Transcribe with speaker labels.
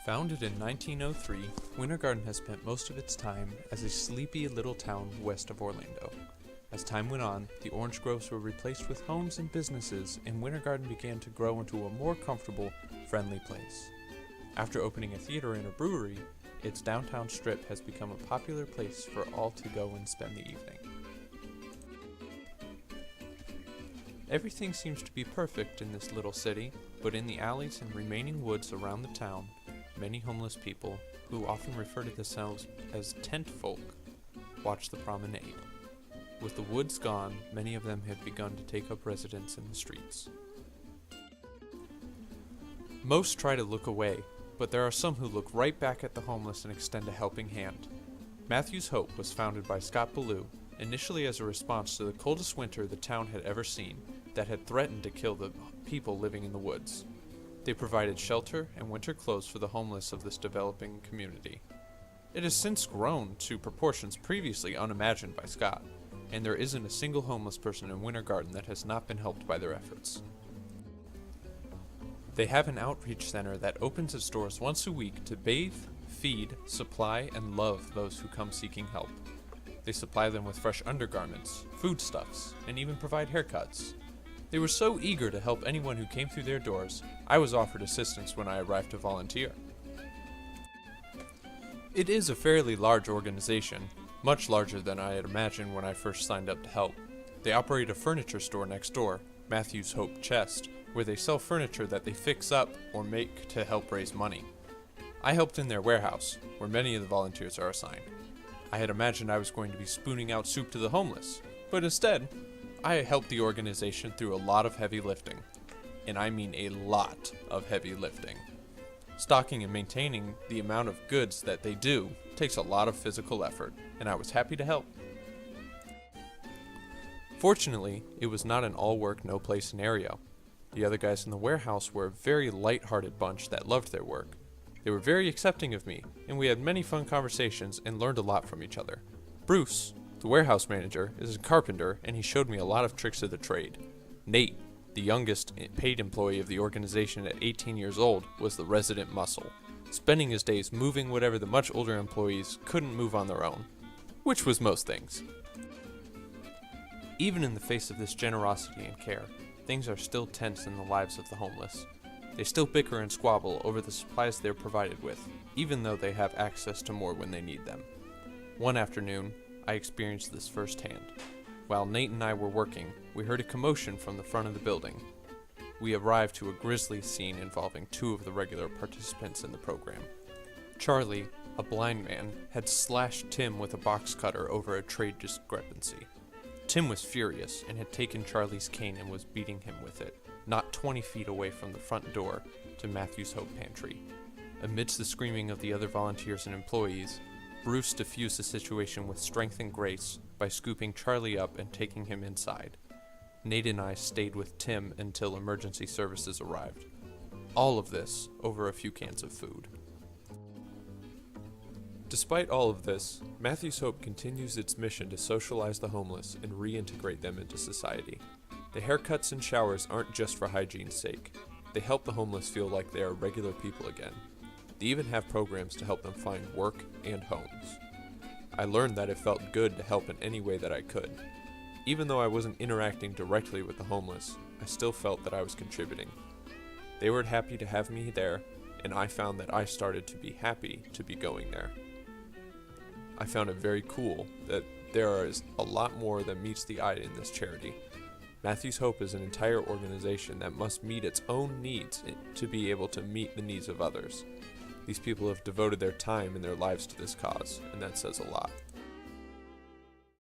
Speaker 1: Founded in 1903, Winter Garden has spent most of its time as a sleepy little town west of Orlando. As time went on, the orange groves were replaced with homes and businesses, and Winter Garden began to grow into a more comfortable, friendly place. After opening a theater and a brewery, its downtown strip has become a popular place for all to go and spend the evening. Everything seems to be perfect in this little city, but in the alleys and remaining woods around the town, many homeless people, who often refer to themselves as tent folk, watch the promenade. With the woods gone, many of them have begun to take up residence in the streets. Most try to look away, but there are some who look right back at the homeless and extend a helping hand. Matthew's Hope was founded by Scott Ballou, initially as a response to the coldest winter the town had ever seen, that had threatened to kill the people living in the woods. They provided shelter and winter clothes for the homeless of this developing community. It has since grown to proportions previously unimagined by Scott, and there isn't a single homeless person in Winter Garden that has not been helped by their efforts. They have an outreach center that opens its doors once a week to bathe, feed, supply, and love those who come seeking help. They supply them with fresh undergarments, foodstuffs, and even provide haircuts. They were so eager to help anyone who came through their doors, I was offered assistance when I arrived to volunteer. It is a fairly large organization, much larger than I had imagined when I first signed up to help. They operate a furniture store next door, Matthew's Hope Chest, where they sell furniture that they fix up or make to help raise money. I helped in their warehouse, where many of the volunteers are assigned. I had imagined I was going to be spooning out soup to the homeless, but instead, I helped the organization through a lot of heavy lifting. And I mean a lot of heavy lifting. Stocking and maintaining the amount of goods that they do takes a lot of physical effort, and I was happy to help. Fortunately, it was not an all-work, no-play scenario. The other guys in the warehouse were a very light-hearted bunch that loved their work. They were very accepting of me, and we had many fun conversations and learned a lot from each other. Bruce, the warehouse manager, is a carpenter, and he showed me a lot of tricks of the trade. Nate, the youngest paid employee of the organization at 18 years old, was the resident muscle, spending his days moving whatever the much older employees couldn't move on their own, which was most things. Even in the face of this generosity and care, things are still tense in the lives of the homeless. They still bicker and squabble over the supplies they're provided with, even though they have access to more when they need them. One afternoon, I experienced this firsthand. While Nate and I were working, we heard a commotion from the front of the building. We arrived to a grisly scene involving two of the regular participants in the program. Charlie, a blind man, had slashed Tim with a box cutter over a trade discrepancy. Tim was furious and had taken Charlie's cane and was beating him with it, not 20 feet away from the front door to Matthew's Hope Pantry. Amidst the screaming of the other volunteers and employees, Bruce diffused the situation with strength and grace by scooping Charlie up and taking him inside. Nate and I stayed with Tim until emergency services arrived. All of this over a few cans of food. Despite all of this, Matthew's Hope continues its mission to socialize the homeless and reintegrate them into society. The haircuts and showers aren't just for hygiene's sake. They help the homeless feel like they are regular people again. They even have programs to help them find work and homes. I learned that it felt good to help in any way that I could. Even though I wasn't interacting directly with the homeless, I still felt that I was contributing. They were happy to have me there, and I found that I started to be happy to be going there. I found it very cool that there is a lot more than meets the eye in this charity. Matthew's Hope is an entire organization that must meet its own needs to be able to meet the needs of others. These people have devoted their time and their lives to this cause, and that says a lot.